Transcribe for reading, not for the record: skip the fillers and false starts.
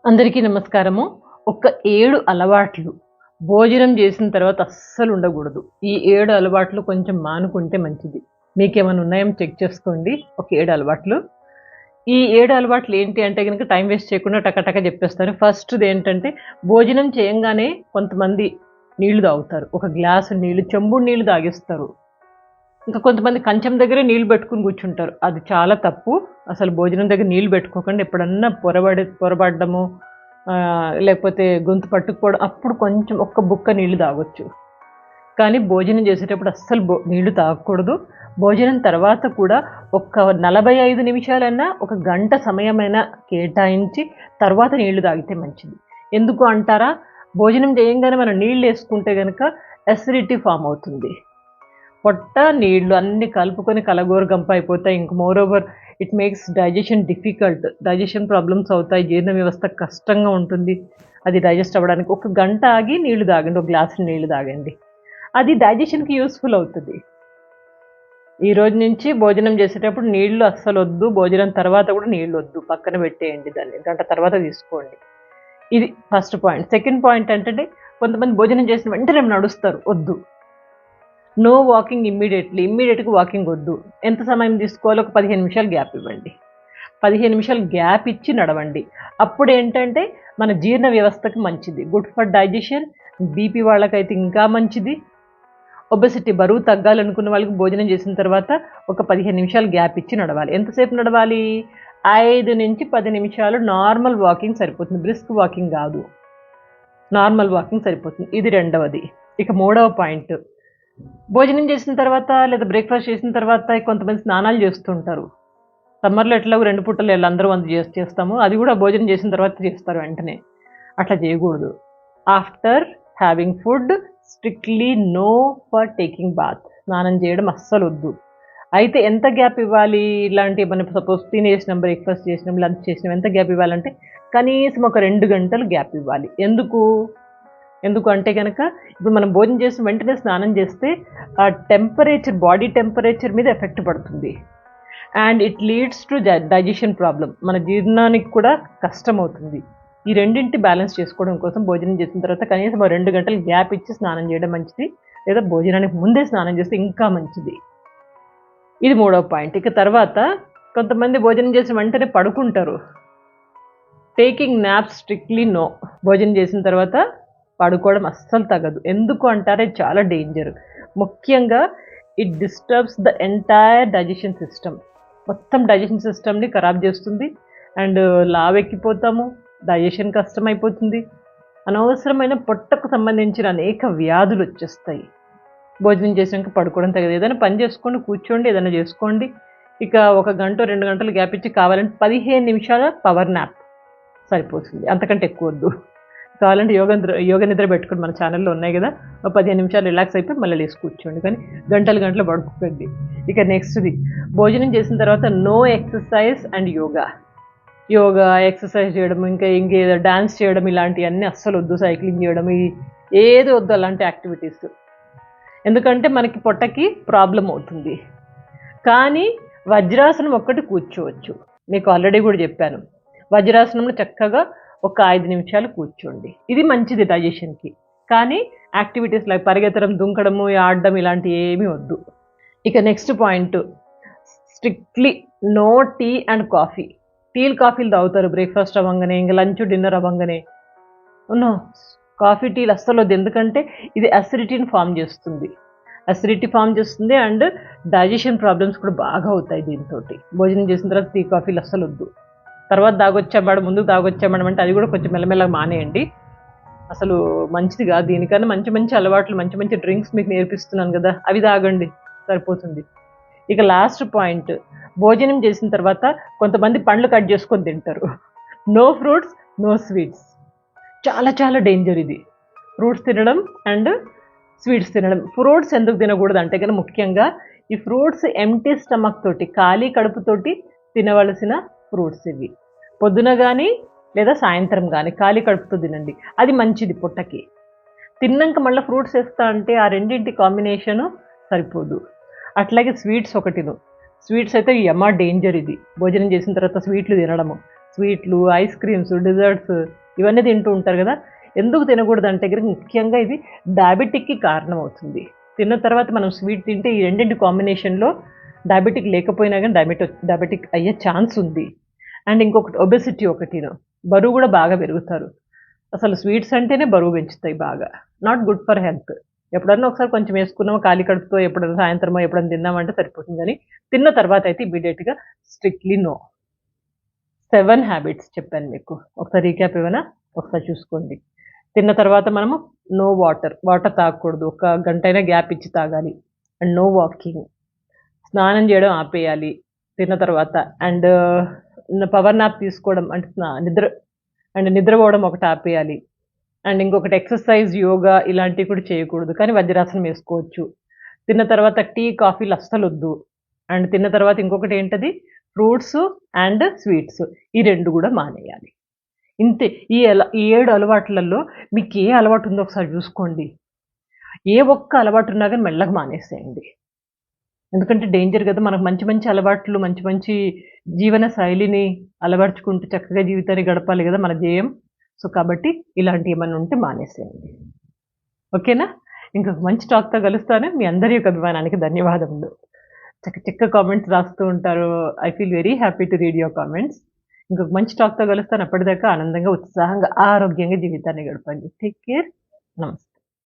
అందరికీ నమస్కారము. ఒక 7 అలవాట్లు భోజనం చేసిన తర్వాత అస్సలు ఉండకూడదు. ఈ 7 అలవాట్లు కొంచెం మానుకుంటే మంచిది. మీకేమైనా ఉన్నాయేమో చెక్ చేసుకోండి. ఒక 7 అలవాట్లు. ఈ 7 అలవాట్లు ఏంటి అంటే గనుక టైం వేస్ట్ చేయకుండా టక చెప్పేస్తాను. ఫస్ట్‌ది ఏంటంటే భోజనం చేయంగానే కొంతమంది నీళ్లు తాగుతారు. ఒక గ్లాసు నీళ్లు, చెంబుడు నీళ్లు తాగేస్తారు. ఇంకా కొంతమంది కంచం దగ్గరే నీళ్లు పెట్టుకొని కూర్చుంటారు. అది చాలా తప్పు. అసలు భోజనం దగ్గర నీళ్లు పెట్టుకోకండి. ఎప్పుడన్నా పొరబడ్డము లేకపోతే గొంతు పట్టుకుపోవడం అప్పుడు కొంచెం ఒక్క బుక్క నీళ్లు తాగొచ్చు. కానీ భోజనం చేసేటప్పుడు అస్సలు నీళ్లు తాగకూడదు. భోజనం తర్వాత కూడా ఒక 45 నిమిషాలన్నా, ఒక గంట సమయమైనా కేటాయించి తర్వాత నీళ్లు తాగితే మంచిది. ఎందుకు అంటారా? భోజనం చేయంగానే మనం నీళ్లు వేసుకుంటే గనక అసిడిటీ ఫామ్ అవుతుంది. పొట్ట నీళ్లు అన్ని కలుపుకొని కలగోరగంప అయిపోతాయి. ఇంక moreover it makes digestion difficult. Digestion problems అవుతాయి. జీర్ణ వ్యవస్థ కష్టంగా ఉంటుంది అది డైజెస్ట్ అవ్వడానికి. ఒక గంట ఆగి నీళ్లు తాగండి. ఒక గ్లాసు నీళ్లు తాగండి. అది డైజెషన్కి యూస్ఫుల్ అవుతుంది. ఈ రోజు నుంచి భోజనం చేసేటప్పుడు నీళ్లు అస్సలు వద్దు. భోజనం తర్వాత కూడా నీళ్లు వద్దు. పక్కన పెట్టేయండి దాన్ని. గంట తర్వాత తీసుకోండి. ఇది ఫస్ట్ పాయింట్. సెకండ్ పాయింట్ ఏంటంటే కొంతమంది భోజనం చేసిన వెంటనే నడుస్తారు. వద్దు. నో వాకింగ్ ఇమ్మీడియట్గా వాకింగ్ వద్దు. ఎంత సమయం తీసుకోవాలో ఒక 15 నిమిషాలు గ్యాప్ ఇవ్వండి. 15 నిమిషాలు గ్యాప్ ఇచ్చి నడవండి. అప్పుడు ఏంటంటే మన జీర్ణ వ్యవస్థకి మంచిది. Good for digestion. బీపీ వాళ్ళకైతే ఇంకా మంచిది. ఒబెసిటీ, బరువు తగ్గాలనుకున్న వాళ్ళకి భోజనం చేసిన తర్వాత ఒక 15 నిమిషాలు గ్యాప్ ఇచ్చి నడవాలి. ఎంతసేపు నడవాలి? 5 నుంచి 10 నిమిషాలు నార్మల్ వాకింగ్ సరిపోతుంది. బ్రిస్క్ వాకింగ్ కాదు, నార్మల్ వాకింగ్ సరిపోతుంది. ఇది రెండవది. ఇక మూడవ పాయింట్, భోజనం చేసిన తర్వాత లేదా బ్రేక్ఫాస్ట్ చేసిన తర్వాత కొంతమంది స్నానాలు చేస్తుంటారు. సమ్మర్లో ఎట్లాగో 2 పూటలు అందరూ చేస్తాము. అది కూడా భోజనం చేసిన తర్వాత చేస్తారు వెంటనే. అట్లా చేయకూడదు. After having food strictly no for taking bath. స్నానం చేయడం అస్సలు వద్దు. అయితే ఎంత గ్యాప్ ఇవ్వాలి? ఇలాంటి మనం సపోజ్ తినేసినాం, బ్రేక్ఫాస్ట్ చేసినాం, లంచ్ చేసినాం, ఎంత గ్యాప్ ఇవ్వాలంటే కనీసం ఒక 2 గంటలు గ్యాప్ ఇవ్వాలి. ఎందుకు అంటే కనుక ఇప్పుడు మనం భోజనం చేసిన వెంటనే స్నానం చేస్తే ఆ టెంపరేచర్, బాడీ టెంపరేచర్ మీద ఎఫెక్ట్ పడుతుంది. And it leads to digestion problem. మన జీర్ణానికి కూడా కష్టం అవుతుంది. ఈ రెండింటి బ్యాలెన్స్ చేసుకోవడం కోసం భోజనం చేసిన తర్వాత కనీసం 2 గంటలు గ్యాప్ ఇచ్చి స్నానం చేయడం మంచిది. లేదా భోజనానికి ముందే స్నానం చేస్తే ఇంకా మంచిది. ఇది మూడవ పాయింట్. ఇక తర్వాత కొంతమంది భోజనం చేసిన వెంటనే పడుకుంటారు. Taking naps strictly no. భోజనం చేసిన తర్వాత పడుకోవడం అస్సలు తగదు. ఎందుకు అంటారే చాలా డేంజర్. ముఖ్యంగా it disturbs the entire digestion system. మొత్తం డైజెషన్ సిస్టమ్ని ఖరాబ్ చేస్తుంది. అండ్ లావెక్కిపోతాము, డైజెషన్ కష్టమైపోతుంది. అనవసరమైన పొట్టకు సంబంధించిన అనేక వ్యాధులు వచ్చేస్తాయి. భోజనం చేసాక పడుకోవడం తగదు. ఏదైనా పని చేసుకోండి, కూర్చోండి, ఏదైనా చేసుకోండి. ఇక 1 గంట 2 గంటలు గ్యాప్ ఇచ్చి కావాలంటే 15 నిమిషాల పవర్ నాప్ సరిపోతుంది. అంతకంటే ఎక్కువ వద్దు. కావాలంటే యోగ నిద్ర పెట్టుకుని మన ఛానల్లో ఉన్నాయి కదా, 15 నిమిషాలు రిలాక్స్ అయిపోయి మళ్ళీ లేసి కూర్చోండి. కానీ గంటలు పడుకోండి. ఇక నెక్స్ట్ది, భోజనం చేసిన తర్వాత no exercise and yoga exercise చేయడం, ఇంకేదో డాన్స్ చేయడం, ఇలాంటివన్నీ అస్సలు వద్దు. సైక్లింగ్ చేయడం, ఏది వద్దు అలాంటి యాక్టివిటీస్. ఎందుకంటే మనకి పొట్టకి ప్రాబ్లం అవుతుంది. కానీ వజ్రాసనం ఒక్కటి కూర్చోవచ్చు. మీకు ఆల్రెడీ కూడా చెప్పాను. వజ్రాసనంలో చక్కగా ఒక 5 నిమిషాలు కూర్చోండి. ఇది మంచిది డైజెషన్కి. కానీ యాక్టివిటీస్ లైక్ పరిగెత్తడం, దుంకడము, ఆడడం ఇలాంటి ఏమీ వద్దు. ఇక next point, strictly no tea and coffee. టీలు కాఫీలు తాగుతారు బ్రేక్ఫాస్ట్ అవ్వగానే, ఇంకా లంచ్ డిన్నర్ అవ్వగానే. నో, కాఫీ టీలు అస్సలు వద్దు. ఎందుకంటే ఇది అసిడిటీని ఫామ్ చేస్తుంది. అండ్ డైజెషన్ ప్రాబ్లమ్స్ కూడా బాగా అవుతాయి దీంతో. భోజనం చేసిన తర్వాత టీ కాఫీలు అస్సలు వద్దు. తర్వాత తాగొచ్చాం ముందుకు తాగొచ్చాం అంటే అది కూడా కొంచెం మెల్లమెల్లగా మానేయండి. అసలు మంచిది కాదు. దీనికన్నా మంచి అలవాట్లు, మంచి డ్రింక్స్ మీకు నేర్పిస్తున్నాను కదా, అవి తాగండి, సరిపోతుంది. ఇక లాస్ట్ పాయింట్, భోజనం చేసిన తర్వాత కొంతమంది పండ్లు కట్ చేసుకొని తింటారు. No fruits, no sweets. చాలా డేంజర్ ఇది. ఫ్రూట్స్ తినడం అండ్ స్వీట్స్ తినడం. ఫ్రూట్స్ ఎందుకు తినకూడదు అంటే కనుక ముఖ్యంగా ఈ ఫ్రూట్స్ ఎంటీ స్టమక్ తోటి, ఖాళీ కడుపుతోటి తినవలసిన ఫ్రూట్స్ ఇవి. పొద్దున కానీ లేదా సాయంత్రం కానీ ఖాళీ కడుపుతో తినండి. అది మంచిది పొట్టకి. తిన్నాక మళ్ళీ ఫ్రూట్స్ వేస్తా అంటే ఆ రెండింటి కాంబినేషను సరిపోదు. అట్లాగే స్వీట్స్ ఒకటిను. స్వీట్స్ అయితే యమా డేంజర్ ఇది. భోజనం చేసిన తర్వాత స్వీట్లు తినడము. స్వీట్లు, ఐస్ క్రీమ్స్, డిజర్ట్స్ ఇవన్నీ తింటూ ఉంటారు కదా. ఎందుకు తినకూడదు అంటే కనుక ముఖ్యంగా ఇది డయాబెటిక్కి కారణం అవుతుంది. తిన్న తర్వాత మనం స్వీట్ తింటే ఈ రెండింటి కాంబినేషన్లో డయాబెటిక్ లేకపోయినా కానీ డయాబెటిక్ అయ్యే ఛాన్స్ ఉంది. అండ్ ఇంకొకటి ఒబెసిటీ ఒకటిను, బరువు కూడా బాగా పెరుగుతారు. అసలు స్వీట్స్ అంటేనే బరువు పెంచుతాయి బాగా, నాట్ గుడ్ ఫర్ హెల్త్. ఎప్పుడన్నా ఒకసారి కొంచెం వేసుకున్నామో ఖాళీ కడుపుతో ఎప్పుడైనా సాయంత్రమో ఎప్పుడైనా తిన్నామంటే సరిపోతుంది, కానీ తిన్న తర్వాత అయితే ఇమీడియట్గా స్ట్రిక్ట్లీ నో. 7 హ్యాబిట్స్ చెప్పాను మీకు, ఒకసారి రీక్యాప్ ఏమైనా ఒకసారి చూసుకోండి. తిన్న తర్వాత మనము నో వాటర్ తాగకూడదు, ఒక గంట అయినా గ్యాప్ ఇచ్చి తాగాలి. అండ్ నో వాకింగ్, స్నానం చేయడం ఆపేయాలి తిన్న తర్వాత. అండ్ పవర్ నాప్ తీసుకోవడం అంటే నిద్రపోవడం ఒకటి ఆపేయాలి. అండ్ ఇంకొకటి ఎక్సర్సైజ్, యోగా ఇలాంటివి కూడా చేయకూడదు, కానీ వజ్రాసనం వేసుకోవచ్చు. తిన్న తర్వాత టీ కాఫీలు అస్సలు వద్దు. అండ్ తిన్న తర్వాత ఇంకొకటి ఏంటది, ఫ్రూట్స్ అండ్ స్వీట్స్, ఈ 2 కూడా మానేయాలి. ఇంతే. ఈ 7 అలవాట్లలో మీకు ఏ అలవాటు ఉందో ఒకసారి చూసుకోండి. ఏ ఒక్క అలవాటు ఉన్నా కానీ మెల్లగా మానేసేయండి. ఎందుకంటే డేంజర్ కదా. మనకు మంచి మంచి అలవాట్లు, మంచి మంచి జీవన శైలిని అలవర్చుకుంటూ చక్కగా జీవితాన్ని గడపాలి కదా మన ధ్యేయం. సో కాబట్టి ఇలాంటివి ఏమైనా ఉంటే మానేసేయండి. ఓకేనా? ఇంకొక మంచి టాక్తో కలుస్తాను. మీ అందరి యొక్క అభిమానానికి ధన్యవాదములు. చక్క కామెంట్స్ రాస్తూ ఉంటారు. I feel very happy to read your comments. ఇంకొక మంచి టాక్తో కలుస్తాను. అప్పటిదాకా ఆనందంగా, ఉత్సాహంగా, ఆరోగ్యంగా జీవితాన్ని గడపండి. Take care. నమస్తే.